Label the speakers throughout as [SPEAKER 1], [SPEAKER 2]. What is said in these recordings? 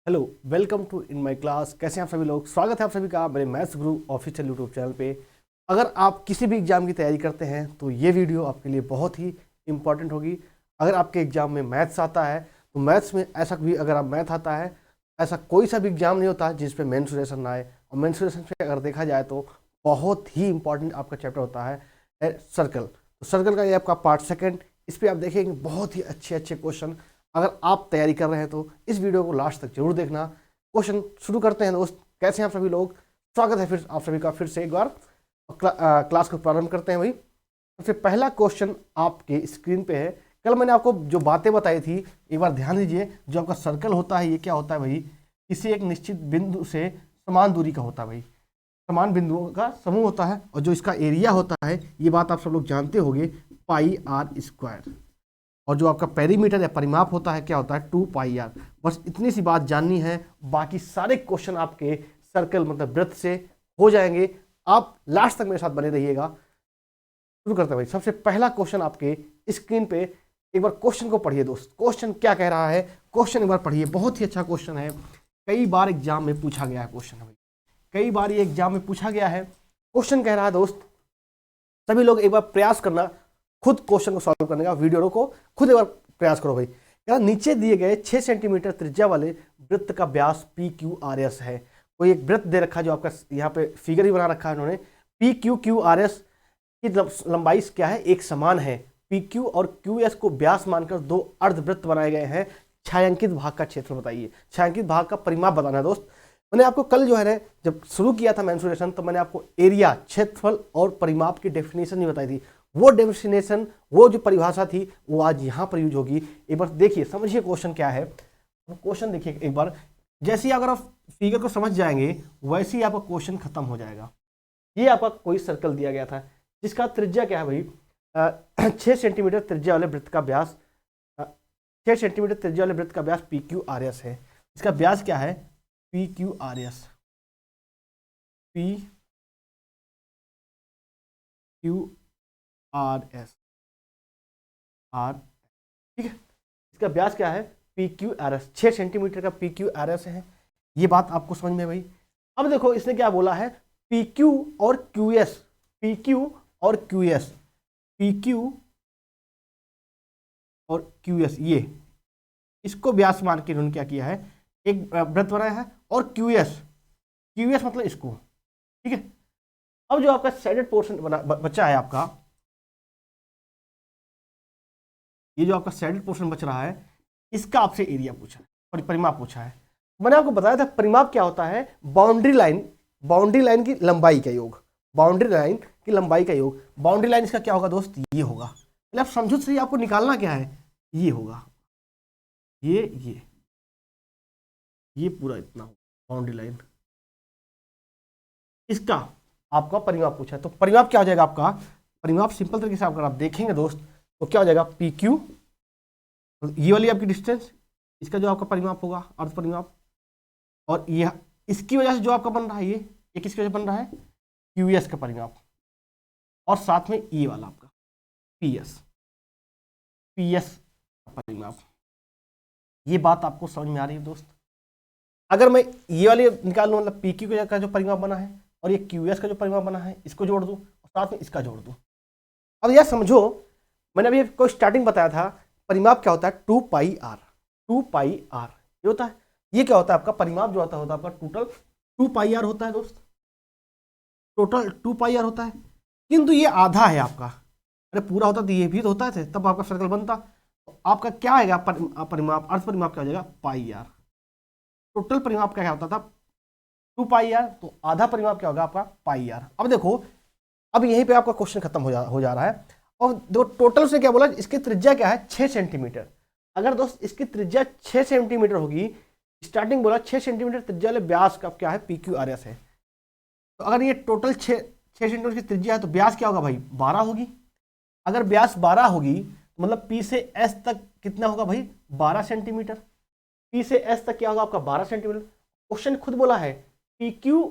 [SPEAKER 1] Hello, welcome to in my class. कैसे हैं आप सभी लोग? स्वागत है आप सभी का मेरे मैथ्स गुरु ऑफिशियल यूट्यूब चैनल पे। अगर आप किसी भी एग्जाम की तैयारी करते हैं तो ये वीडियो आपके लिए बहुत ही इंपॉर्टेंट होगी। अगर आपके एग्जाम में मैथ्स आता है तो मैथ्स में ऐसा भी, अगर आप मैथ आता है, ऐसा कोई सा भी एग्जाम नहीं होता जिस पे मेंसुरेशन ना आए। और मेंसुरेशन पे अगर देखा जाए तो बहुत ही इंपॉर्टेंट आपका चैप्टर होता है सर्कल। तो सर्कल का ये आपका पार्ट सेकेंड, इस पर आप देखेंगे बहुत ही अच्छे अच्छे क्वेश्चन। अगर आप तैयारी कर रहे हैं तो इस वीडियो को लास्ट तक जरूर देखना। क्वेश्चन शुरू करते हैं दोस्त। कैसे हैं आप सभी लोग? स्वागत है फिर आप सभी का फिर से एक बार। क्लास को प्रारंभ करते हैं भाई। सबसे पहला क्वेश्चन आपके स्क्रीन पे है। कल मैंने आपको जो बातें बताई थी एक बार ध्यान दीजिए। जो आपका सर्कल होता है ये क्या होता है भाई? किसी एक निश्चित बिंदु से समान दूरी का होता है भाई। समान बिंदुओं का समूह होता है और जो इसका एरिया होता है ये बात आप सब लोग जानते होंगे, पाई आर स्क्वायर। और जो आपका पेरीमीटर या परिमाप होता है क्या होता है? 2 पाई आर। बस इतनी सी बात जाननी है, बाकी सारे क्वेश्चन आपके सर्कल मतलब वृत्त से हो जाएंगे। आप लास्ट तक मेरे साथ बने रहिएगा। शुरू करते हैं भाई। सबसे पहला क्वेश्चन आपके स्क्रीन पे, एक बार क्वेश्चन को पढ़िए दोस्त। क्वेश्चन क्या कह रहा है? क्वेश्चन एक बार पढ़िए, बहुत ही अच्छा क्वेश्चन है। कई बार एग्जाम में पूछा गया है क्वेश्चन भाई, कई बार ये एग्जाम में पूछा गया है। क्वेश्चन कह रहा है दोस्त, सभी लोग एक बार प्रयास करना खुद क्वेश्चन को सॉल्व करने का। वीडियो को खुद एक बार प्रयास करो भाई। यार नीचे दिए गए 6 सेंटीमीटर त्रिज्या वाले वृत्त का व्यास पी क्यू आर एस है। कोई एक वृत्त दे रखा है जो आपका यहाँ पे फिगर भी बना रखा है उन्होंने। P Q Q R S की लंबाई क्या है? एक समान है। पी क्यू और क्यू एस को व्यास मानकर दो अर्धवृत्त बनाए गए हैं। छायांकित भाग का क्षेत्र बताइए। छायांकित भाग का परिमाप बताना है दोस्त। मैंने आपको कल जो है ना, जब शुरू किया था मेंसुरेशन, तो मैंने आपको एरिया, क्षेत्रफल और परिमाप की डेफिनेशन नहीं बताई थी। वो डेफिनेशन, वो जो परिभाषा थी, वो आज यहाँ पर यूज होगी। एक बार देखिए, समझिए क्वेश्चन क्या है। क्वेश्चन देखिए एक बार। जैसे ही अगर आप फिगर को समझ जाएंगे वैसे ही आपका क्वेश्चन खत्म हो जाएगा। ये आपका कोई सर्कल दिया गया था जिसका त्रिज्या क्या है भाई? 6 सेंटीमीटर त्रिज्या वाले वृत्त का व्यास, 6 सेंटीमीटर त्रिज्या वाले वृत्त का व्यास पी क्यू आर एस है। इसका व्यास क्या है? P Q R S, P Q R S, R, ठीक है। इसका व्यास क्या है? पी क्यू आर एस। 6 सेंटीमीटर का पी क्यू आर एस है। ये बात आपको समझ में भाई? अब देखो इसने क्या बोला है, पी क्यू और क्यू एस, पी क्यू और क्यू एस, पी क्यू और क्यू एस, ये इसको व्यास मान के इन्होंने क्या किया है, एक वृत्त बनाया है। और क्यू एस, क्यू एस मतलब इसको, ठीक है। अब जो आपका साइडेड पोर्शन बचा है आपका, ये जो आपका साइडेड पोर्शन बच रहा है, इसका आपसे एरिया पूछा है और परिमाप पूछा है। मैंने आपको बताया था परिमाप क्या होता है? बाउंड्री लाइन, बाउंड्री लाइन की लंबाई का योग, बाउंड्री लाइन की लंबाई का योग। बाउंड्री लाइन इसका क्या होगा दोस्त? ये होगा। मतलब आप समझो सही, आपको निकालना क्या है? ये होगा, ये पूरा इतना होगा बाउंड्री लाइन। इसका आपका परिमाप पूछा है, तो परिमाप क्या हो जाएगा आपका? परिमाप सिंपल तरीके से अगर आप देखेंगे दोस्त तो क्या हो जाएगा? पी क्यू, ये वाली आपकी डिस्टेंस, इसका जो आपका परिमाप होगा अर्ध परिमाप, और ये इसकी वजह से जो आपका बन रहा है, ये किसकी वजह से बन रहा है? क्यू एस का परिमाप, और साथ में ये वाला आपका पी एस, पी एस का परिमाप। ये बात आपको समझ में आ रही है दोस्त? अगर मैं ये वाली निकाल लूँ, मतलब पी क्यू का जो परिमाप बना है और ये क्यू एस का जो परिमाप बना है, इसको जोड़ दूँ और साथ में इसका जोड़ दूँ। अब यह समझो, मैंने अभी कोई स्टार्टिंग बताया था परिमाप क्या होता है? 2 पाई आर, 2 पाई आर ये होता है। ये क्या होता है आपका परिमाप जो होता है आपका टोटल 2 पाई आर होता है दोस्त, टोटल 2 पाई आर होता है। किंतु ये आधा है आपका। अरे पूरा होता तो ये भी तो होता है, तब आपका सर्कल बनता। तो आपका क्या आएगा परिमाप, अर्ध परिमाप क्या हो जाएगा? पाई आर। टोटल परिमाप क्या होता था? 2 पाई आर। तो आधा परिमाप क्या होगा आपका? पाई आर। अब देखो, अब यहीं पे आपका क्वेश्चन खत्म हो जा रहा है। और देखो टोटल से क्या बोला, इसकी त्रिज्या क्या है? 6 सेंटीमीटर। अगर दोस्त इसकी त्रिज्या 6 सेंटीमीटर होगी, स्टार्टिंग बोला 6 सेंटीमीटर त्रिज्या वाले व्यास का क्या है? पी क्यू आर एस है। तो अगर ये टोटल 6 सेंटीमीटर की त्रिज्या है तो व्यास क्या होगा भाई? 12 होगी। अगर व्यास 12 होगी तो मतलब पी से एस तक कितना होगा भाई? 12 सेंटीमीटर। पी से एस तक क्या होगा आपका? 12 सेंटीमीटर। क्वेश्चन खुद बोला है पी क्यू,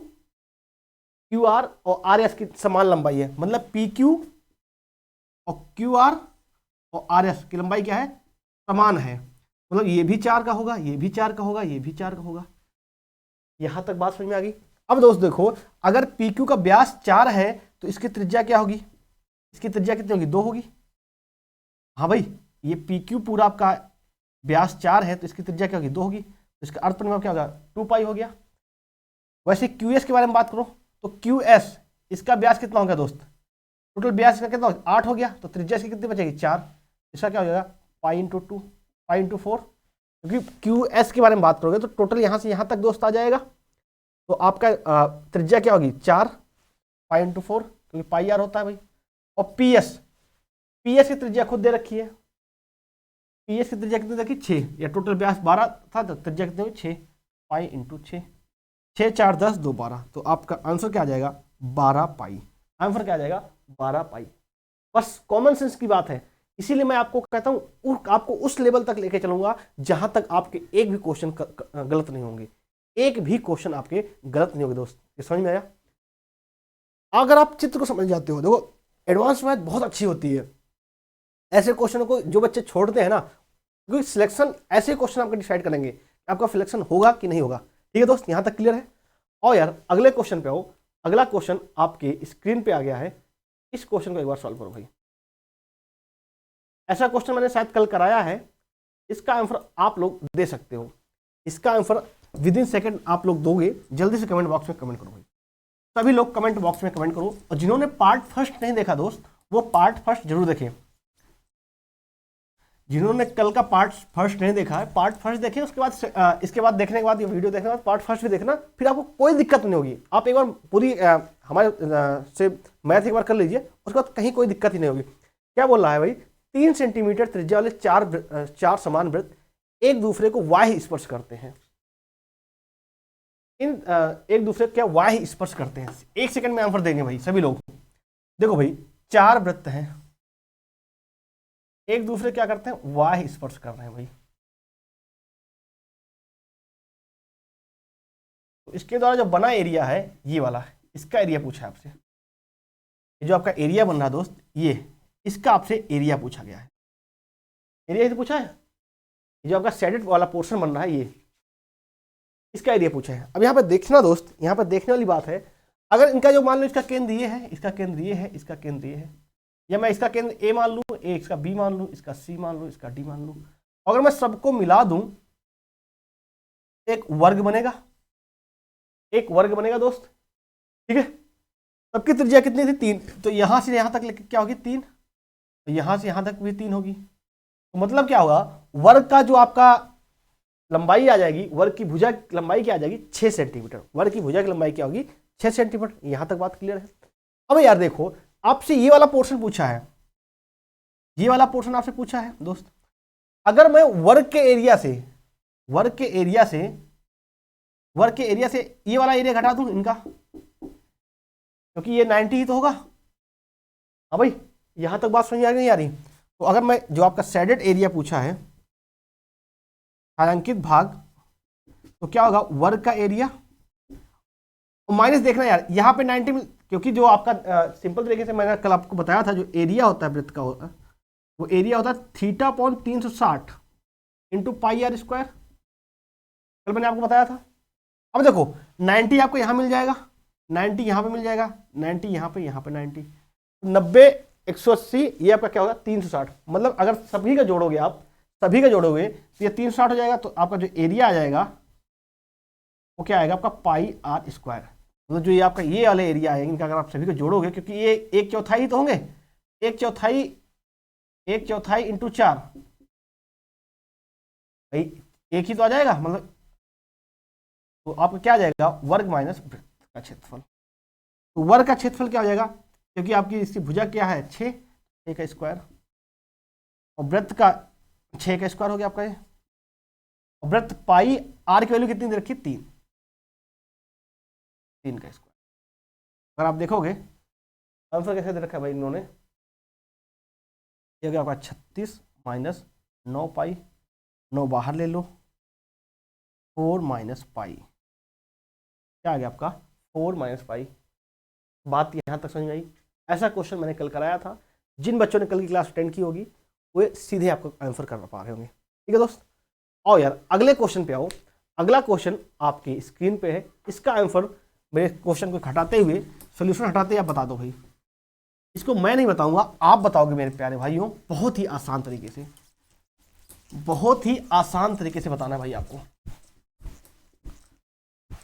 [SPEAKER 1] क्यू आर और आर एस की समान लंबाई है, मतलब पी क्यू और क्यू आर और आर एस की लंबाई क्या है? समान है। मतलब ये भी 4 का होगा, ये भी 4 का होगा, ये भी 4 का होगा। यहां तक बात समझ में आ गई। अब दोस्त देखो, अगर PQ का व्यास 4 है तो इसकी त्रिज्या क्या होगी, इसकी त्रिज्या कितनी होगी, 2 होगी। हाँ भाई, ये PQ पूरा आपका व्यास 4 है तो इसकी त्रिज्या क्या होगी, 2 होगी। तो इसका अर्थ परिमाप क्या होगा, 2 पाई हो गया। वैसे QS के बारे में बात करो तो QS इसका व्यास कितना हो गया दोस्त, टोटल व्यास इसका कितना 8 हो गया, तो त्रिज्या इसकी कितनी बचेगी, 4। इसका क्या हो जाएगा, पाई इंटू 2, पाई इंटू 4। क्योंकि QS के बारे में बात करोगे तो टोटल यहाँ से यहाँ तक दोस्त आ जाएगा। तो आपका त्रिज्या क्या होगी, 4 पाई इंटू 4, क्योंकि पाई आर होता है भाई। और PS की त्रिज्या खुद दे रखी है, PS की त्रिज्या कितनी रखी, 6, या टोटल व्यास 12 था तो त्रिज्या कितनी हुई, 6 पाई इंटू 6, 6 4 10 2 12। तो आपका आंसर क्या आ जाएगा, 12 पाई। आंसर क्या आ जाएगा, 12 पाई। बस कॉमन सेंस की बात है, इसीलिए मैं आपको कहता हूं आपको उस लेवल तक लेके चलूंगा जहां तक आपके एक भी क्वेश्चन गलत नहीं होंगे, एक भी क्वेश्चन आपके गलत नहीं होंगे दोस्त। ये समझ में आया। अगर आप चित्र को समझ जाते हो, देखो एडवांस मैथ बहुत अच्छी होती है। ऐसे क्वेश्चनों को जो बच्चे छोड़ते हैं ना, क्योंकि सिलेक्शन ऐसे क्वेश्चन आपको डिसाइड करेंगे कि आपका सिलेक्शन होगा कि नहीं होगा। ठीक है दोस्त, यहां तक क्लियर है। और यार अगले क्वेश्चन पे आओ। अगला क्वेश्चन आपके स्क्रीन पे आ गया है, इस क्वेश्चन को एक बार सॉल्व करो भाई। ऐसा क्वेश्चन मैंने शायद कल कराया है, इसका आंसर आप लोग दे सकते हो। इसका आंसर विद इन सेकेंड आप लोग दोगे, जल्दी से कमेंट बॉक्स में कमेंट करो भाई। सभी लोग कमेंट बॉक्स में कमेंट करो, और जिन्होंने पार्ट फर्स्ट नहीं देखा दोस्त, वो पार्ट फर्स्ट जरूर देखें। जिन्होंने कल का पार्ट फर्स्ट नहीं देखा है, पार्ट फर्स्ट देखें। उसके बाद इसके बाद देखने के बाद, ये वीडियो देखने के बाद पार्ट फर्स्ट भी देखना, फिर आपको कोई दिक्कत नहीं होगी। आप एक बार पूरी हमारे से मैथ एक बार कर लीजिए, उसके बाद कहीं कोई दिक्कत ही नहीं होगी। क्या बोल रहा है भाई, 3 सेंटीमीटर त्रिज्या वाले चार समान वृत्त एक दूसरे को वाह्य स्पर्श करते हैं। एक दूसरे को क्या वाह्य स्पर्श करते हैं। 1 सेकंड में आंसर देंगे भाई सभी लोग। देखो भाई, 4 वृत्त हैं, एक दूसरे क्या करते हैं, वाह्य स्पर्श कर रहे हैं भाई। तो इसके द्वारा जो बना एरिया है ये वाला, इसका एरिया पूछा है आपसे। ये जो आपका एरिया बन रहा है दोस्त, ये इसका आपसे एरिया पूछा गया है। एरिया से पूछा है। ये जो आपका शेडेड वाला पोर्शन बन रहा है, ये इसका एरिया पूछा है। अब यहाँ पे देखना दोस्त, यहाँ पे देखने वाली बात है, अगर इनका जो मान लो इसका केंद्र ये है, इसका केंद्र ये है, इसका केंद्र ये है, या मैं इसका केंद्र A मान लूँ, इसका B मान लूँ, इसका C मान लूँ, इसका D मान लूँ, अगर मैं सबको मिला दूं एक वर्ग बनेगा, एक वर्ग बनेगा दोस्त। ठीक है, सबकी त्रिज्या कितनी थी, 3। तो यहां से यहां तक क्या होगी, 3। तो यहां से यहां तक भी 3 होगी। तो मतलब क्या होगा, वर्ग का जो आपका लंबाई आ जाएगी, वर्ग की भुजा की लंबाई क्या आ जाएगी, 6 सेंटीमीटर। वर्ग की भुजा की लंबाई क्या होगी, 6 सेंटीमीटर। यहां तक बात क्लियर है। अब यार देखो, आपसे ये वाला पोर्शन पूछा है, ये वाला पोर्शन आपसे पूछा है दोस्त। अगर मैं वर्ग के एरिया से ये वाला एरिया घटा दूं इनका, क्योंकि ये 90 ही तो होगा। हाँ भाई, यहां तक बात समझ आ रही नहीं आ रही। तो अगर मैं जो आपका शेडेड एरिया पूछा है, छायांकित भाग, तो क्या होगा, वर्ग का एरिया माइनस देखना यार, यहाँ पे 90, क्योंकि जो आपका सिंपल तरीके से मैंने कल आपको बताया था, जो एरिया होता है वृत्त का होता है, वो एरिया होता है θ/360 इंटू पाई आर स्क्वायर। कल मैंने आपको बताया था। अब देखो 90 आपको यहाँ मिल जाएगा, 90 यहाँ पे मिल जाएगा, 90 यहाँ पे 90, 90 180, ये आपका क्या होगा, 360। मतलब अगर सभी का जोड़ोगे, आप सभी का जोड़ोगे तो ये 360 हो जाएगा। तो आपका जो एरिया आ जाएगा वो क्या आएगा, आपका पाई आर स्क्वायर। मतलब जो ये आपका ये वाले एरिया आएंगे, इनका अगर आप सभी को जोड़ोगे, क्योंकि ये 1/4 तो होंगे, 1/4 इंटू 4 भाई 1 ही तो आ जाएगा। मतलब तो आपका क्या आ जाएगा, वर्ग माइनस वृत्त का क्षेत्रफल। तो वर्ग का क्षेत्रफल क्या हो जाएगा, क्योंकि आपकी इसकी भुजा क्या है, 6 का स्क्वायर, और वृत्त का 6 का स्क्वायर हो गया आपका ये। और वृत्त पाई आर की वैल्यू कितनी दे रखी, 3 का स्क्वायर। अगर आप देखोगे आंसर कैसे दे रखा है भाई इन्होंने, ये आपका 36 माइनस 9 पाई, 9 बाहर ले लो, 4 माइनस पाई, क्या आ गया आपका 4 माइनस पाई। बात यहां तक समझ में आई। ऐसा क्वेश्चन मैंने कल कराया था। जिन बच्चों ने कल की क्लास अटेंड की होगी वो सीधे आपको आंसर कर पा रहे होंगे। ठीक है दोस्त, आओ यार अगले क्वेश्चन पे आओ। अगला क्वेश्चन आपकी स्क्रीन पे है, इसका आंसर मेरे क्वेश्चन को हटाते हुए, सोल्यूशन हटाते आप बता दो भाई। इसको मैं नहीं बताऊंगा, आप बताओगे मेरे प्यारे भाइयों, बहुत ही आसान तरीके से, बहुत ही आसान तरीके से बताना है भाई आपको।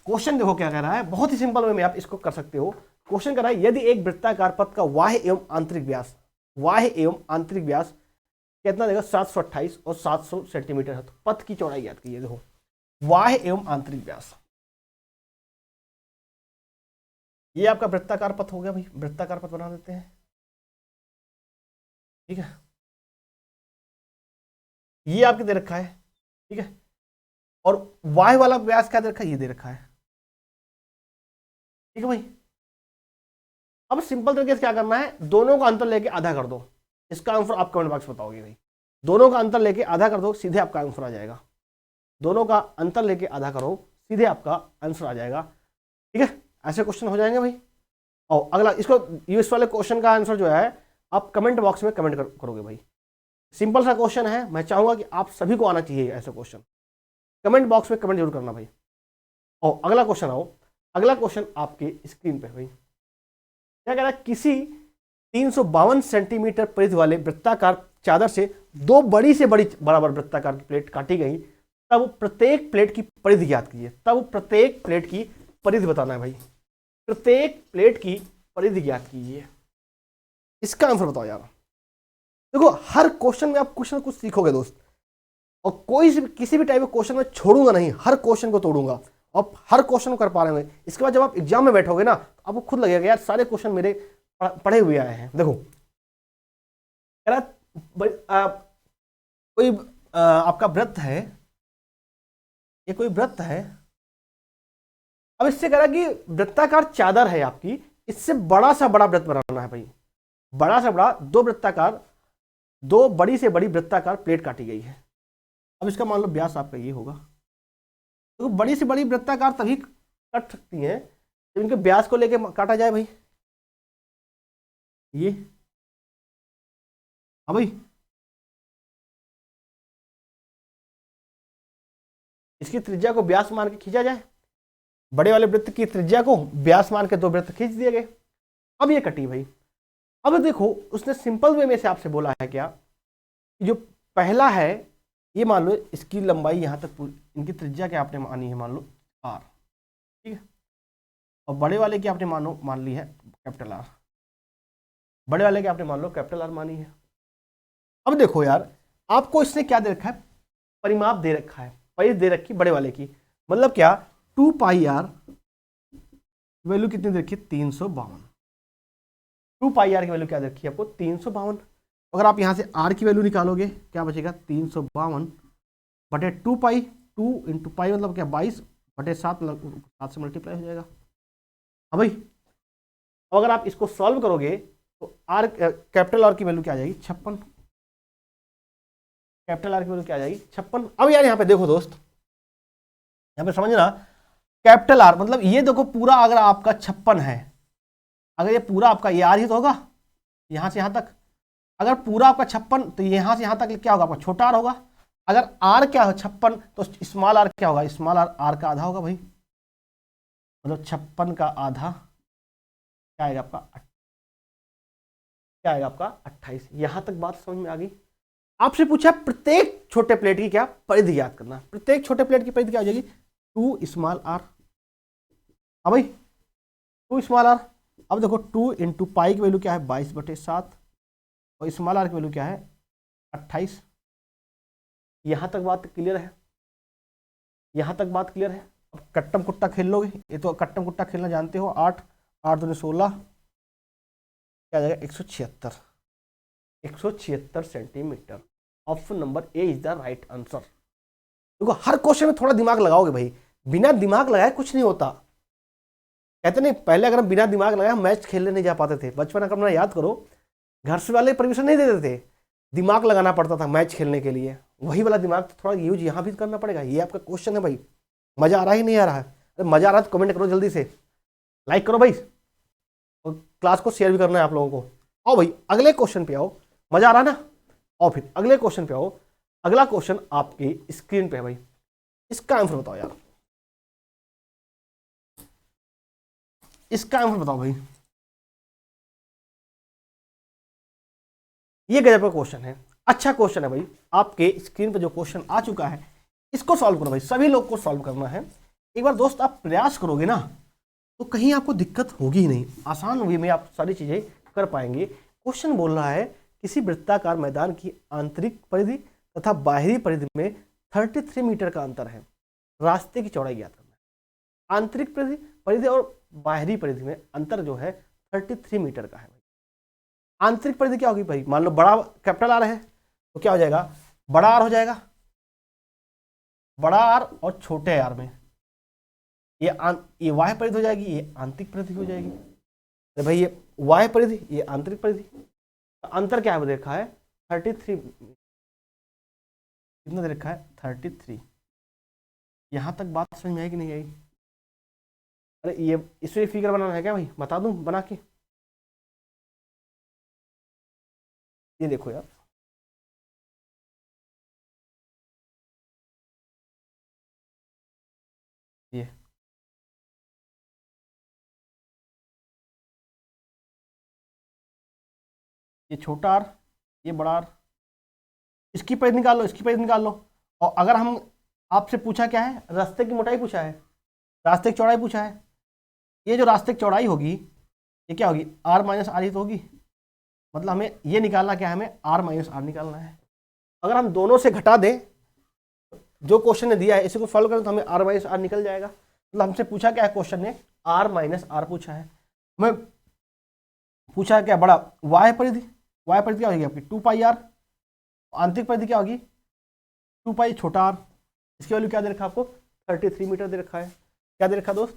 [SPEAKER 1] क्वेश्चन देखो क्या कह रहा है, बहुत ही सिंपल वे में आप इसको कर सकते हो। क्वेश्चन कह रहा है यदि एक वृत्ताकार पथ का बाह्य एवं आंतरिक व्यास, बाह्य एवं आंतरिक व्यास कितना देगा 728 और 700 सेंटीमीटर है, तो पथ की चौड़ाई याद कीजिए। देखो बाह्य एवं आंतरिक व्यास, ये आपका वृत्ताकार पथ हो गया भाई, वृत्ताकार पथ बना देते हैं, ठीक है। ये आपके दे रखा है, ठीक है, और बाह्य वाला व्यास क्या दे रखा है, ये दे रखा है, ठीक है भाई। अब सिंपल तरीके से क्या करना है, दोनों का अंतर लेके आधा कर दो। इसका आंसर आप कमेंट बॉक्स में बताओगे भाई। दोनों का अंतर लेके आधा कर दो, सीधे आपका आंसर आ जाएगा। दोनों का अंतर लेके आधा करो, सीधे आपका आंसर आ जाएगा, ठीक है। ऐसे क्वेश्चन हो जाएंगे भाई। और अगला इसको, इस वाले क्वेश्चन का आंसर जो है आप कमेंट बॉक्स में कमेंट करोगे भाई। सिंपल सा क्वेश्चन है, मैं चाहूंगा कि आप सभी को आना चाहिए ऐसा क्वेश्चन। कमेंट बॉक्स में कमेंट जरूर करना भाई। और अगला क्वेश्चन आओ, अगला क्वेश्चन आपके स्क्रीन पे भाई क्या कह रहा है, किसी 352 सेंटीमीटर परिधि वाले वृत्ताकार चादर से दो बड़ी से बड़ी बराबर वृत्ताकार की प्लेट काटी गई, तब प्रत्येक प्लेट की परिधि ज्ञात कीजिए। तब प्रत्येक प्लेट की परिधि बताना है भाई, प्रत्येक प्लेट की परिधि ज्ञात कीजिए। इसका आंसर बताओ यार। देखो हर क्वेश्चन में आप कुछ ना कुछ सीखोगे दोस्त, और कोई किसी भी टाइप के क्वेश्चन में छोड़ूंगा नहीं, हर क्वेश्चन को तोड़ूंगा और हर क्वेश्चन को कर पा रहे होंगे। इसके बाद जब आप एग्जाम में बैठोगे ना, आपको खुद लगेगा यार सारे क्वेश्चन मेरे पढ़े हुए आए हैं। देखो कोई आपका व्रत है, ये कोई व्रत है। अब इससे कह रहा कि वृत्ताकार चादर है आपकी, इससे बड़ा सा बड़ा व्रत बनाना है भाई, बड़ा सा बड़ा दो वृत्ताकार, दो बड़ी से बड़ी वृत्ताकार प्लेट काटी गई है। अब इसका मान लो व्यास आपका ये होगा, तो बड़ी से बड़ी वृत्ताकार तभी कट सकती है जब इनके व्यास को लेके काटा जाए भाई। ये हाँ भाई, इसकी त्रिज्या को व्यास मान के खींचा जाए, बड़े वाले वृत्त की त्रिज्या को व्यास मान के दो वृत्त खींच दिए गए। अब ये कटी भाई। अब देखो उसने सिंपल वे में से आपसे बोला है क्या, जो पहला है ये मान लो इसकी लंबाई यहां तक, इनकी त्रिज्या क्या आपने मानी है, मान लो r, ठीक है, और बड़े वाले की आपने मान ली है कैपिटल R, बड़े वाले की आपने मान लो कैपिटल R मानी है। अब देखो यार आपको इसने क्या दे रखा है, परिमाप दे रखा है, परिधि दे रखी बड़े वाले की, मतलब क्या 2 पाई r वैल्यू कितनी दे रखी है 352। 2 पाई r की वैल्यू क्या दे रखी है आपको 352। अगर आप यहां से r की वैल्यू निकालोगे क्या बचेगा 352 बटे 2 पाई, 2 इंटू पाई मतलब क्या 22 बटे 7, 7 से मल्टीप्लाई हो जाएगा। हाँ भाई, अगर आप इसको सॉल्व करोगे तो r कैपिटल R की वैल्यू क्या आ जाएगी 56, कैपिटल R की वैल्यू क्या आ जाएगी 56। अब यार यहाँ पे देखो दोस्त, यहाँ पे समझना, कैपिटल R मतलब ये देखो पूरा अगर आपका 56 है, अगर ये पूरा आपका ये R ही तो होगा यहाँ से यहाँ तक, अगर पूरा आपका 56 तो यहाँ से यहाँ तक क्या होगा आपका छोटा r होगा। अगर r क्या हो 56 तो स्मॉल r क्या होगा, स्मॉल r का आधा होगा भाई, मतलब 56 का आधा क्या आएगा आपका, क्या आएगा आपका 28। यहां तक बात समझ में आ गई। आपसे पूछा प्रत्येक छोटे प्लेट की क्या परिधि याद करना, प्रत्येक छोटे प्लेट की परिधि क्या हो जाएगी 2 स्मॉल r। हाँ भाई 2 स्मॉल r। अब देखो 2 इंटू पाई की वैल्यू क्या है 22 बटे 7 और स्मॉल r की वैल्यू क्या है 28। यहां तक बात क्लियर है, यहां तक बात क्लियर है। अब कट्टम कुट्टा खेल लोगे, ये तो कट्टम कुट्टा खेलना जानते हो। 8 8 दूनी 16 क्या आ जाएगा 176, 176 centimetre. Option number A is the right answer. देखो हर क्वेश्चन में थोड़ा दिमाग लगाओगे भाई, बिना दिमाग लगाए कुछ नहीं होता। कहते नहीं पहले अगर हम बिना दिमाग लगाए मैच खेलने नहीं जा पाते थे। बचपन अगर अपना याद करो, घर से वाले परमिशन नहीं देते थे, दिमाग लगाना पड़ता था मैच खेलने के लिए। वही वाला दिमाग थोड़ा यूज यहाँ भी करना पड़ेगा। ये आपका क्वेश्चन है भाई, मजा आ रहा ही नहीं आ रहा है? अरे मजा आ रहा है तो कमेंट करो जल्दी से, लाइक करो भाई, और क्लास को शेयर भी करना है आप लोगों को। आओ भाई अगले क्वेश्चन पे आओ, मजा आ रहा है ना? और फिर अगले क्वेश्चन पे आओ। अगला क्वेश्चन आपके स्क्रीन पे है भाई, इसका आंसर बताओ यार, इसका आंसर बताओ भाई। ये गजब का क्वेश्चन है, अच्छा क्वेश्चन है भाई। आपके स्क्रीन पे जो क्वेश्चन आ चुका है इसको सॉल्व करो भाई, सभी लोग को सॉल्व करना है। एक बार दोस्त आप प्रयास करोगे ना तो कहीं आपको दिक्कत होगी ही नहीं, आसान वे में आप सारी चीजें कर पाएंगे। क्वेश्चन बोल रहा है किसी वृत्ताकार मैदान की आंतरिक परिधि तथा बाहरी परिधि में 33 मीटर का अंतर है, रास्ते की चौड़ाई ज्ञात करना है। आंतरिक परिधि और बाहरी परिधि में अंतर जो है 33 मीटर का है भाई। आंतरिक परिधि क्या होगी भाई, मान लो बड़ा कैपिटल आर है तो क्या हो जाएगा, बड़ा आर हो जाएगा, बड़ा आर और छोटे आर में ये बाह्य परिधि हो जाएगी, ये आंतरिक परिधि हो जाएगी। तो भाई ये बाह्य परिधि, ये आंतरिक परिधि, तो अंतर क्या है दे रखा है 33, कितना दे रखा है 33। यहां तक बात समझ में आई कि नहीं आई? अरे ये इसमें फिगर बनाना है क्या भाई, बता दूं बना के? ये देखो यार, ये छोटा आर, ये बड़ा आर, इसकी परिधि निकाल लो, इसकी परिधि निकाल लो। और अगर हम आपसे पूछा क्या है, रास्ते की मोटाई पूछा है, रास्ते की चौड़ाई पूछा है, ये जो रास्ते की चौड़ाई होगी ये क्या होगी, आर माइनस आर ही तो होगी। मतलब हमें ये निकालना क्या है, हमें आर माइनस आर निकालना है। अगर हम दोनों से घटा दें, जो क्वेश्चन ने दिया है इसी को सॉल्व करें तो हमें आर माइनस आर निकल जाएगा। मतलब हमसे पूछा क्या है क्वेश्चन ने, आर माइनस आर पूछा है। हमें पूछा है क्या, बड़ा वाय परिधि, वाय परिधि क्या होगी आपकी 2 पाई आर, आंतरिक परिधि क्या होगी 2 पाई छोटा आर। इसकी वैल्यू क्या दे रखा है आपको 33 मीटर दे रखा है। क्या दे रखा है दोस्त,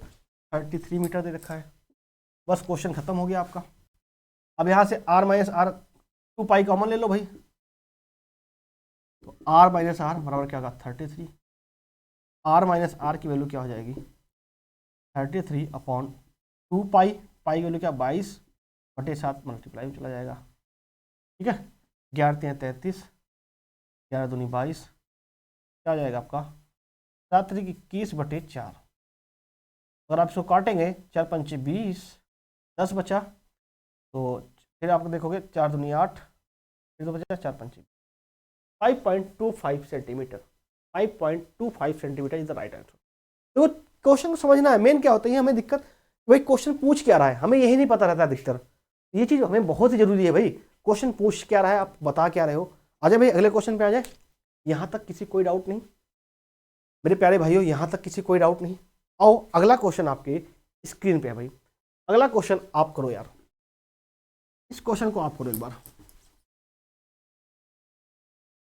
[SPEAKER 1] 33 मीटर दे रखा है। बस क्वेश्चन खत्म हो गया आपका। अब यहाँ से R minus R 2 pi common ले लो भाई, तो आर माइनस आर बराबर क्या होगा 33। आर माइनस आर की वैल्यू क्या हो जाएगी 33 अपॉन 2 पाई, पाई की वैल्यू क्या 22/7 मल्टीप्लाई में चला जाएगा। ठीक है, 11×3 = 33, 11×2 = 22, क्या हो जाएगा आपका 7×3 = 21/4। अगर आप इसको काटेंगे 4×5 = 20, 10 बचा, तो फिर आप देखोगे 4×2 = 8, फिर तो बचा 4×5 = 5.25 centimetre. 5.25 centimetre is the right answer. तो क्वेश्चन को समझना है, मेन क्या होता है हमें दिक्कत, भाई क्वेश्चन पूछ क्या रहा है, हमें यही नहीं पता रहता अधिकतर। ये चीज हमें बहुत ही जरूरी है भाई, क्वेश्चन पूछ क्या रहा है, आप बता क्या रहे हो। आ जाए भाई अगले क्वेश्चन पे आ जाए। यहां तक किसी कोई डाउट नहीं मेरे प्यारे भाइयों, यहां तक किसी कोई डाउट नहीं। आओ अगला क्वेश्चन आपके स्क्रीन पे है भाई, अगला क्वेश्चन आप करो यार, इस क्वेश्चन को आप करो एक बार।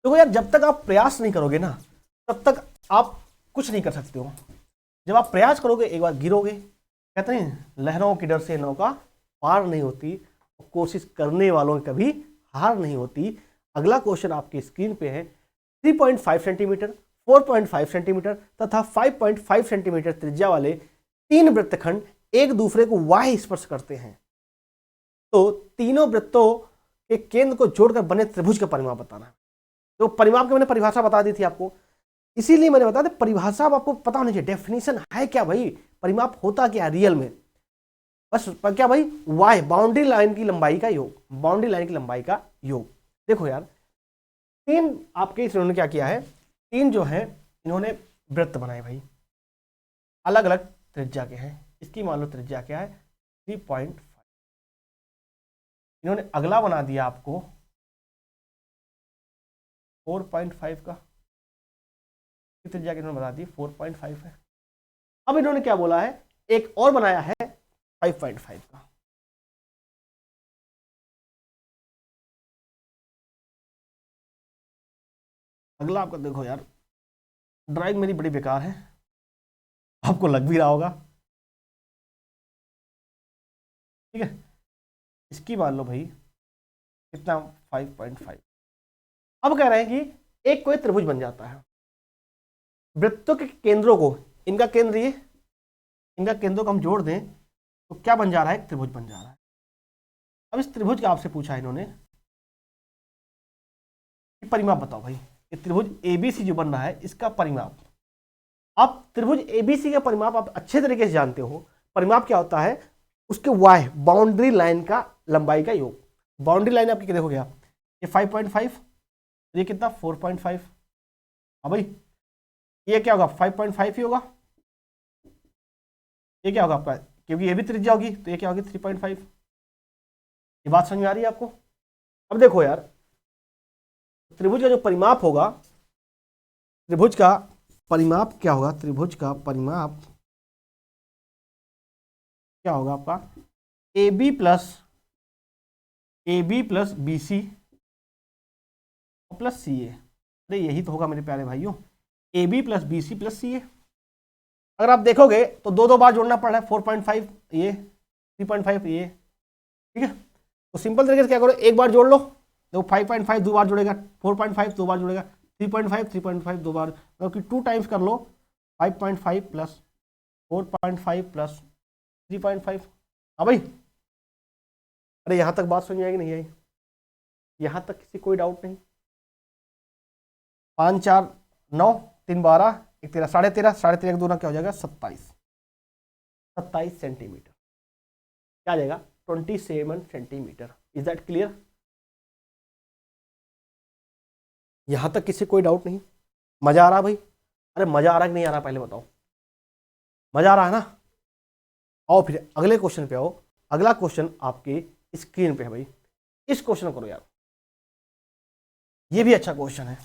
[SPEAKER 1] देखो यार, जब तक आप प्रयास नहीं करोगे ना तब तक आप कुछ नहीं कर सकते हो। जब आप प्रयास करोगे एक बार गिरोगे, कहते हैं लहरों की डर से नौका पार नहीं होती, कोशिश करने वालों की कभी हार नहीं होती। अगला क्वेश्चन आपकी स्क्रीन पे है, 3.5 सेंटीमीटर, 4.5 सेंटीमीटर तथा 5.5 सेंटीमीटर त्रिज्या वाले 3 वृत्तखंड एक दूसरे को वाह्य स्पर्श करते हैं, तो तीनों वृत्तों के केंद्र को जोड़कर बने त्रिभुज का परिमाप बताना है। तो परिमाप की मैंने परिभाषा बता दी थी आपको, इसीलिए मैंने बता दिया परिभाषा आपको पता होनी चाहिए, डेफिनेशन है क्या भाई, परिमाप होता क्या रियल में। बस क्या भाई, वाई बाउंड्री लाइन की लंबाई का योग, बाउंड्री लाइन की लंबाई का योग। देखो यार, 3 आपके इन्होंने क्या किया है, 3 जो है इन्होंने वृत्त बनाए भाई, अलग अलग त्रिज्या के हैं। इसकी मान लो त्रिज्या क्या है 3.5। इन्होंने अगला बना दिया आपको 4.5 का, त्रिज्या के इन्होंने बता दी 4.5 है। अब इन्होंने क्या बोला है, एक और बनाया है 5.5 का। अगला आपका देखो यार, ड्राइंग मेरी बड़ी बेकार है, आपको लग भी रहा होगा, ठीक है। इसकी मान लो भाई कितना 5.5। अब कह रहे हैं कि एक कोई त्रिभुज बन जाता है, वृत्तों के केंद्रों को, इनका केंद्र ये, इनका केंद्रों को हम जोड़ दें तो क्या बन जा रहा है, एक त्रिभुज बन जा रहा है। अब इस त्रिभुज का आपसे पूछा इन्होंने परिमाप बताओ भाई, कि त्रिभुज एबीसी जो बन रहा है इसका परिमाप, आप त्रिभुज एबीसी का परिमाप आप अच्छे तरीके से जानते हो। परिमाप क्या होता है, उसके वाय बाउंड्री लाइन का लंबाई का योग। बाउंड्री लाइन आपकी देखो क्या, ये 5.5, ये कितना 4.5। हाँ भाई, ये क्या होगा 5.5 ही होगा। ये क्या होगा आपका, क्योंकि ये भी त्रिज्या होगी तो ये क्या होगी 3.5। ये बात समझ में आ रही है आपको। अब देखो यार, त्रिभुज का जो परिमाप होगा, त्रिभुज का परिमाप क्या होगा, त्रिभुज का परिमाप क्या होगा आपका, AB plus BC plus CA। अरे यही तो होगा मेरे प्यारे भाइयों, AB plus BC plus CA। अगर आप देखोगे तो दो दो बार जोड़ना पड़ रहा है, 4.5 ये, 3.5 ये, ठीक है। तो सिंपल तरीके से क्या करो, एक बार जोड़ लो, देखो 5.5 दो बार जुड़ेगा, 4.5 दो बार जुड़ेगा, 3.5 दो बार, मतलब कि 2 टाइम्स कर लो, 5.5 प्लस 4.5 प्लस 3.5। हाँ भाई, अरे यहाँ तक बात समझ आएगी नहीं आई, यहाँ तक किसी कोई डाउट नहीं। 5 4 9 3 12 1 13, 13.5, 13.5 एक दूना क्या हो जाएगा 27 सेंटीमीटर, क्या आ जाएगा 27 सेंटीमीटर। Is that clear? यहां तक किसी कोई डाउट नहीं? मजा आ रहा भाई? अरे मजा आ रहा कि नहीं आ रहा पहले बताओ, मजा आ रहा है ना? आओ फिर अगले क्वेश्चन पे आओ। अगला क्वेश्चन आपके स्क्रीन पे है भाई, इस क्वेश्चन करो यार, ये भी अच्छा क्वेश्चन है,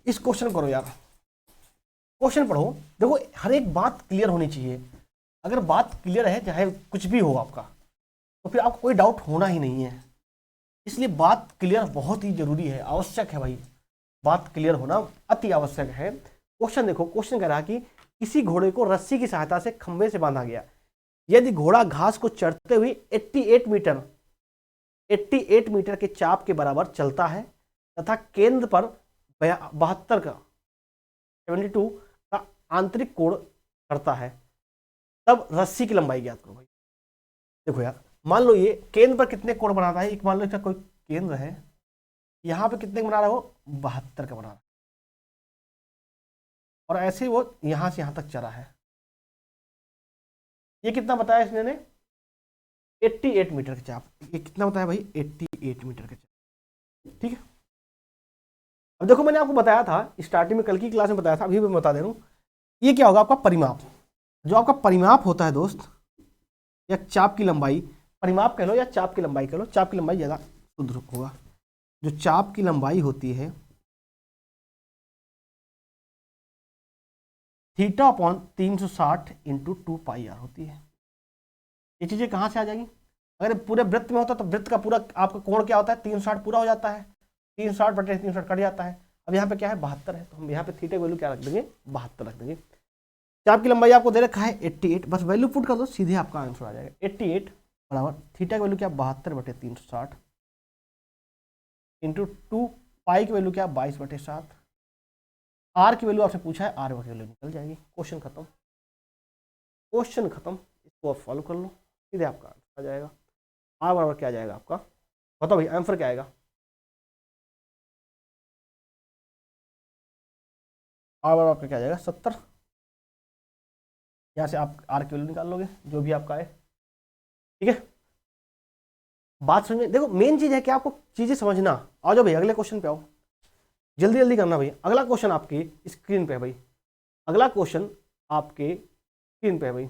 [SPEAKER 1] इस क्वेश्चन करो यार। क्वेश्चन पढ़ो, देखो हर एक बात क्लियर होनी चाहिए। अगर बात क्लियर है, चाहे कुछ भी हो आपका, तो फिर आपको कोई डाउट होना ही नहीं है। इसलिए बात क्लियर बहुत ही जरूरी है, आवश्यक है भाई, बात क्लियर होना अति आवश्यक है। क्वेश्चन देखो, क्वेश्चन कह रहा कि किसी घोड़े को रस्सी की सहायता से खंभे से बांधा गया। यदि घोड़ा घास को चढ़ते हुए 88 मीटर के चाप के बराबर चलता है तथा केंद्र पर 72 का 72 का आंतरिक कोण करता है, तब रस्सी की लंबाई ज्ञात करो भाई। देखो यार, मान लो ये केंद्र पर कितने कोण बनाता है, एक मान लो इसका कोई केंद्र है, यहां पे कितने बना रहा है वो 72 का बना रहा है, और ऐसे ही वो यहां से यहां तक चला है। ये कितना बताया इसने ने 88 मीटर के चाप, ये कितना बताया भाई 88 मीटर के चाप, ठीक है। अब देखो मैंने आपको बताया था स्टार्टिंग में, कल की क्लास में बताया था, अभी भी बता दे रहा हूं, ये क्या होगा आपका परिमाप। जो आपका परिमाप होता है दोस्त, या चाप की लंबाई, परिमाप कह लो या चाप की लंबाई कह लो, चाप की लंबाई ज्यादा शुद्ध होगा। जो चाप की लंबाई होती है θ/360 × 2πr होती है। ये चीजें कहां से आ जाएंगी, अगर पूरे वृत्त में होता तो वृत्त का पूरा आपका कोण क्या होता है 360 पूरा हो जाता है, 360/360 कट जाता है। अब यहाँ पे क्या है 72 है, तो हम यहाँ पे थीटा की वैल्यू क्या रख देंगे 72 रख देंगे। चाप की लंबाई आपको दे रखा है 88, बस वैल्यू पुट कर दो सीधे आपका आंसर आ जाएगा 88 बराबर थीटा की वैल्यू क्या 72/360 × 2 पाई की वैल्यू क्या 22/7, आर की वैल्यू आपसे पूछा है, आर की वैल्यू निकल जाएगी। क्वेश्चन खत्म, क्वेश्चन खत्म। इसको आप फॉलो कर लो, सीधे आपका आंसर आ जाएगा। आर बराबर क्या आ जाएगा आपका, बताओ भाई आंसर क्या आएगा? आर बराबर क्या आ जाएगा 70। यहाँ से आप आर की वैल्यू निकाल लोगे जो भी आपका है, ठीक है। बात समझ में, देखो मेन चीज है कि आपको चीजें समझना। आ जाओ भाई अगले क्वेश्चन पे आओ, जल्दी जल्दी करना भाई। अगला क्वेश्चन आपकी स्क्रीन पे है भाई, अगला क्वेश्चन आपके स्क्रीन पे है भाई,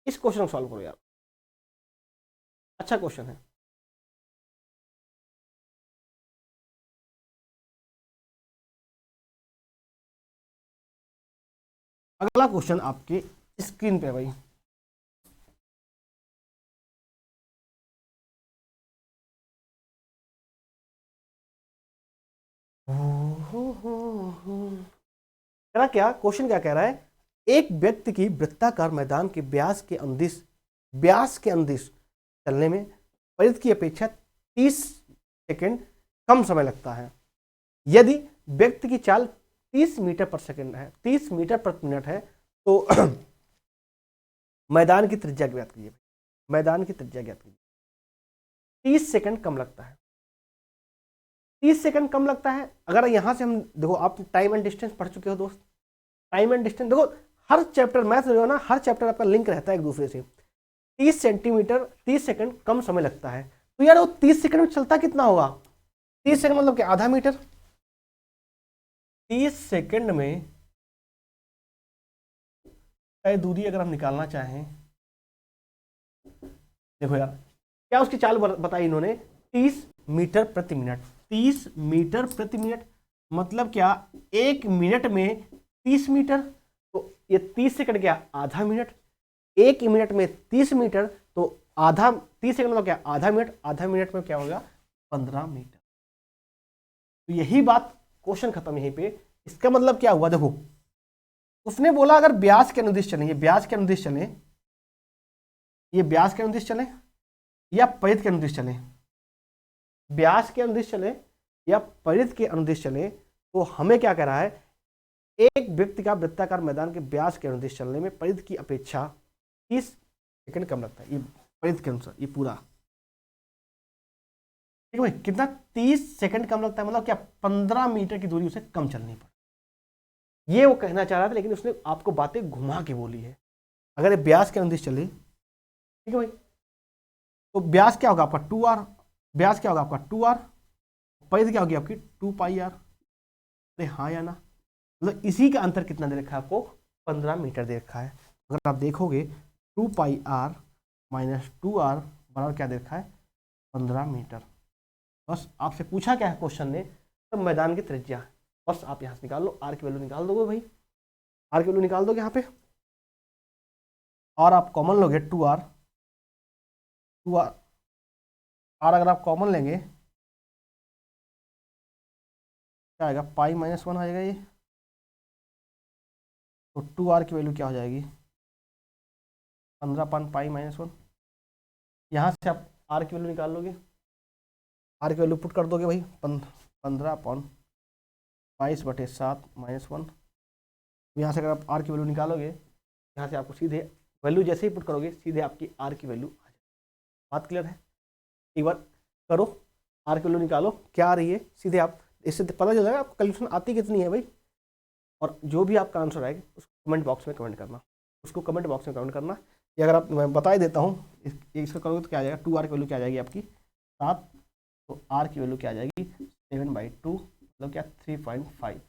[SPEAKER 1] इस क्वेश्चन को सॉल्व करो यार, अच्छा क्वेश्चन है। अगला क्वेश्चन आपके स्क्रीन पे है भाई, कह रहा क्या, क्वेश्चन क्या कह रहा है, एक व्यक्ति की वृत्ताकार मैदान के व्यास के अंदिश चलने में परित की अपेक्षा 30 सेकंड कम समय लगता है। यदि व्यक्ति की चाल 30 मीटर पर सेकंड है, 30 मीटर प्रति मिनट है, तो मैदान की त्रिज्या ज्ञात कीजिए। मैदान की त्रिज्या ज्ञात कीजिए, 30 सेकंड कम लगता है। 30 सेकंड कम लगता है। अगर यहाँ से हम देखो, आप टाइम एंड डिस्टेंस पढ़ चुके हो दोस्त, टाइम एंड डिस्टेंस देखो, हर चैप्टर मैथ जो है ना, हर चैप्टर आपका लिंक रहता है एक दूसरे से। 30 सेंटीमीटर 30 सेकंड कम समय लगता है, तो यार वो 30 सेकंड में चलता कितना होगा? 30 सेकंड मतलब क्या, आधा मीटर। 30 सेकंड में तय दूरी अगर हम निकालना चाहें, देखो यार क्या उसकी चाल बताई इन्होंने, 30 मीटर प्रति मिनट। 30 मीटर प्रति मिनट मतलब क्या, 1 मिनट में 30 मीटर, तो ये 30 सेकंड क्या, आधा मिनट। 1 मिनट में 30 मीटर, तो आधा 30 सेकंड मतलब क्या, आधा मिनट। आधा मिनट में क्या होगा, 15 मीटर। तो यही बात, क्वेश्चन खत्म यहीं पे। इसका मतलब क्या हुआ, देखो उसने बोला अगर व्यास के अनुदिश चलें, ये व्यास के अनुदिश चलें, ये व्यास के अनुदिश चलें या परिध के अनुदिश चलें, व्यास के अनुदिश चलें या परिध के अनुदिश चलें, तो हमें क्या कह रहा है, एक व्यक्ति का वृत्ताकार मैदान के व्यास के अनुदिश चलने में परिध की अपेक्षा 30 सेकंड कम लगता है। ये परिध के अनुसार ये पूरा, ठीक है भाई, कितना, 30 सेकंड कम लगता है, मतलब क्या, 15 मीटर की दूरी उसे कम चलनी पड़े। ये वो कहना चाह रहा था, लेकिन उसने आपको बातें घुमा के बोली है। अगर ये व्यास के अनुदिश चले, ठीक है भाई, तो व्यास क्या होगा आपका 2r, व्यास क्या होगा आपका 2r, परिध क्या होगी आपकी 2πr। अरे हाँ या ना, मतलब इसी का अंतर कितना दे रखा है आपको, 15 मीटर दे रखा है। अगर आप देखोगे 2πr माइनस 2r बराबर क्या दे रखा है, 15 मीटर। बस आपसे पूछा क्या है क्वेश्चन ने, तो मैदान की त्रिज्या, बस आप यहाँ से निकाल लो, आर की वैल्यू निकाल दोगे भाई, आर की वैल्यू निकाल दोगे यहाँ पे, और आप कॉमन लोगे 2r, 2r आर अगर आप कॉमन लेंगे क्या आएगा, पाई माइनस 1 आएगा ये, तो 2r की वैल्यू क्या हो जाएगी, 15 पाई-1। यहाँ से आप आर की वैल्यू निकाल लोगे, आर की वैल्यू पुट कर दोगे भाई, 15/22/7-1। यहाँ से अगर आप आर की वैल्यू निकालोगे, यहाँ से आपको सीधे वैल्यू जैसे ही पुट करोगे, सीधे आपकी आर की वैल्यू आ जाएगी। बात क्लियर है? एक बार करो, आर की वैल्यू निकालो क्या आ रही है, सीधे आप इससे पता चल जाएगा आपको कैलकुलेशन आती कितनी है भाई। और जो भी आपका आंसर आएगा उसको कमेंट बॉक्स में कमेंट करना, उसको कमेंट बॉक्स में कमेंट करना। ये अगर आप, मैं बता ही देता हूँ, इसका करोगे तो क्या आ जाएगा, 2r की वैल्यू क्या आ जाएगी आपकी 7, तो r की वैल्यू क्या आ जाएगी 7/2, मतलब क्या 3.5।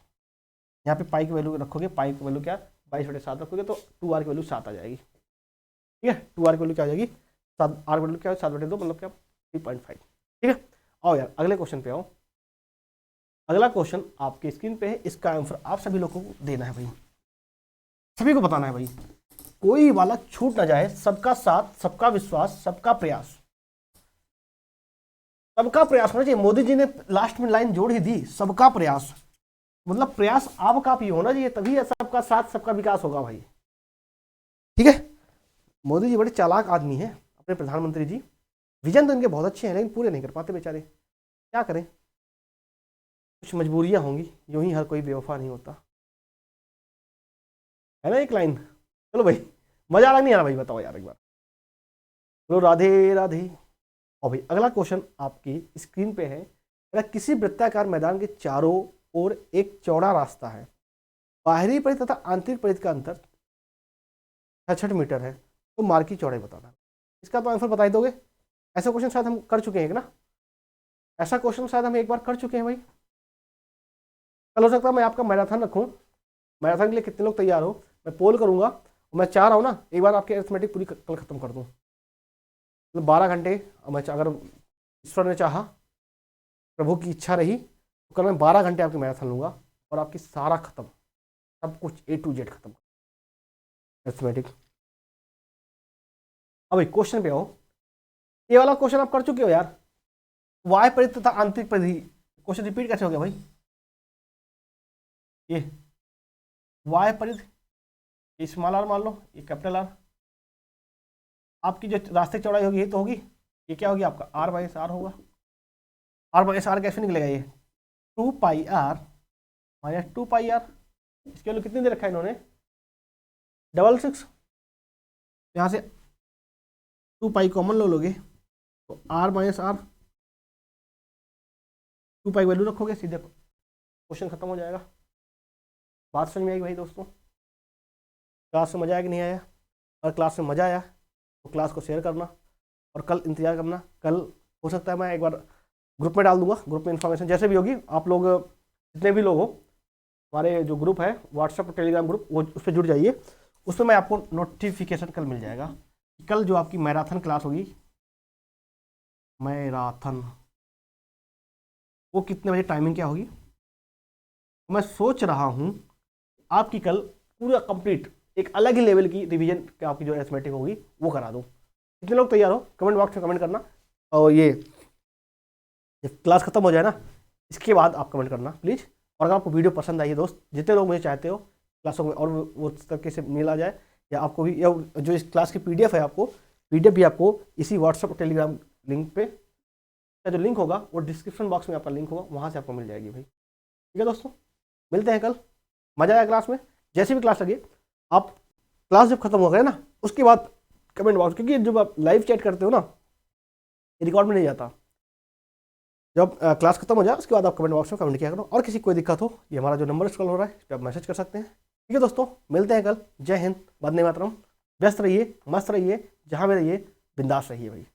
[SPEAKER 1] यहाँ पे पाई की वैल्यू रखोगे, पाई की वैल्यू क्या 22/7 रखोगे, तो 2r की वैल्यू 7 आ जाएगी। ठीक है, 2r की वैल्यू क्या आ जाएगी 7, r की वैल्यू क्या है 7/2, मतलब क्या 3.5। ठीक है, आओ यार अगले क्वेश्चन पे आओ। अगला क्वेश्चन आपके स्क्रीन पे है, इसका आंसर आप सभी लोगों को देना है भाई, सभी को बताना है भाई, कोई वाला छूट ना जाए। सबका साथ, सबका विश्वास, सबका प्रयास, सबका प्रयास होना चाहिए। मोदी जी ने लास्ट में लाइन जोड़ ही दी, सबका प्रयास, मतलब प्रयास आपका भी होना चाहिए, तभी सबका साथ सबका विकास होगा भाई। ठीक है, मोदी जी बड़े चालाक आदमी हैं अपने प्रधानमंत्री जी, विजन तो इनके बहुत अच्छे हैं, लेकिन पूरे नहीं कर पाते बेचारे, क्या करें, कुछ मजबूरियां होंगी, यूं ही हर कोई बेवफा नहीं होता, है ना एक लाइन। चलो भाई, मजा आ रहा नहीं आ रहा भाई, बताओ यार एक बार, बोलो राधे राधे। और भाई अगला क्वेश्चन आपकी स्क्रीन पे है, अगर किसी वृत्ताकार मैदान के चारों ओर एक चौड़ा रास्ता है, बाहरी परिध तथा आंतरिक परिध का अंतर 66 मीटर है, तो मार्ग की चौड़ाई बताना। इसका तो आंसर बता ही दोगे, ऐसा क्वेश्चन शायद हम कर चुके हैं ना, ऐसा क्वेश्चन शायद हम एक बार कर चुके हैं भाई। कल हो सकता है मैं आपका मैराथन रखूं, मैराथन के लिए कितने लोग तैयार हो, मैं पोल करूंगा, मैं चाह रहा हूँ ना एक बार आपकी अरिथमेटिक पूरी कल खत्म कर दूँ, मतलब 12 घंटे, मैं अगर ईश्वर ने चाहा, प्रभु की इच्छा रही, तो कल मैं 12 घंटे आपकी मैराथन लूंगा और आपकी सारा खत्म, सब कुछ A to Z खत्म अरिथमेटिक। अब भाई क्वेश्चन पे आओ, ये वाला क्वेश्चन आप कर चुके हो यार, वाय परिध तथा आंतरिक परिधि, क्वेश्चन रिपीट कैसे हो गया भाई, ये वाय परिध, ये स्मॉल आर मान लो, ये कैपिटल आर, आपकी जो रास्ते की चौड़ाई होगी ये तो होगी, ये क्या होगी आपका r/r होगा, r/r कैसे निकलेगा, ये 2πr माइनस 2πr, इसके वैल्यू कितनी दे रखा है इन्होंने 66, यहाँ से 2 पाई कॉमन लो लोगे, तो r/r क्यू पाई वैल्यू रखोगे, सीधे क्वेश्चन खत्म हो जाएगा। बात समझ में आएगी भाई दोस्तों? क्लास में मज़ा आया कि नहीं आया? अगर क्लास में मज़ा आया तो क्लास को शेयर करना, और कल इंतजार करना। कल हो सकता है मैं एक बार ग्रुप में डाल दूंगा, ग्रुप में इन्फॉर्मेशन जैसे भी होगी, आप लोग जितने भी लोग हो, हमारे जो ग्रुप है व्हाट्सएप और टेलीग्राम ग्रुप, वो उस पर जुड़ जाइए। उसमें मैं आपको नोटिफिकेशन कल मिल जाएगा। कल जो आपकी मैराथन क्लास होगी, मैराथन, वो कितने बजे, टाइमिंग क्या होगी? मैं सोच रहा हूँ आपकी कल पूरा कंप्लीट एक अलग ही लेवल की रिवीजन आपकी जो एस्थमेटिक होगी वो करा दूँ। कितने लोग तैयार हो? कमेंट बॉक्स में कमेंट करना। और ये जब क्लास खत्म हो जाए ना, इसके बाद आप कमेंट करना प्लीज़। और अगर आपको वीडियो पसंद आई है दोस्त, जितने लोग मुझे चाहते हो क्लासों में और वो तरीके से मेल आ जाए, या आपको भी, या जो इस क्लास की PDF है, आपको PDF भी आपको इसी व्हाट्सएप और टेलीग्राम लिंक पे, जो लिंक होगा वो डिस्क्रिप्शन बॉक्स में आपका लिंक होगा, वहाँ से आपको मिल जाएगी भाई। ठीक है दोस्तों, मिलते हैं कल। मज़ा आया क्लास में? जैसे भी क्लास लगे, आप क्लास जब खत्म हो गए ना, उसके बाद कमेंट बॉक्स, क्योंकि जब आप लाइव चैट करते हो ना, ये रिकॉर्ड में नहीं जाता। जब क्लास खत्म हो जाए उसके बाद आप कमेंट बॉक्स में कमेंट किया करो। और किसी कोई दिक्कत हो, ये हमारा जो नंबर स्क्रॉल हो रहा है, इस पर आप मैसेज कर सकते हैं। ठीक है दोस्तों, मिलते हैं कल। जय हिंद, वंदे मातरम। व्यस्त रहिए, मस्त रहिए, जहाँ भी रहिए, बिंदास रहिए भाई।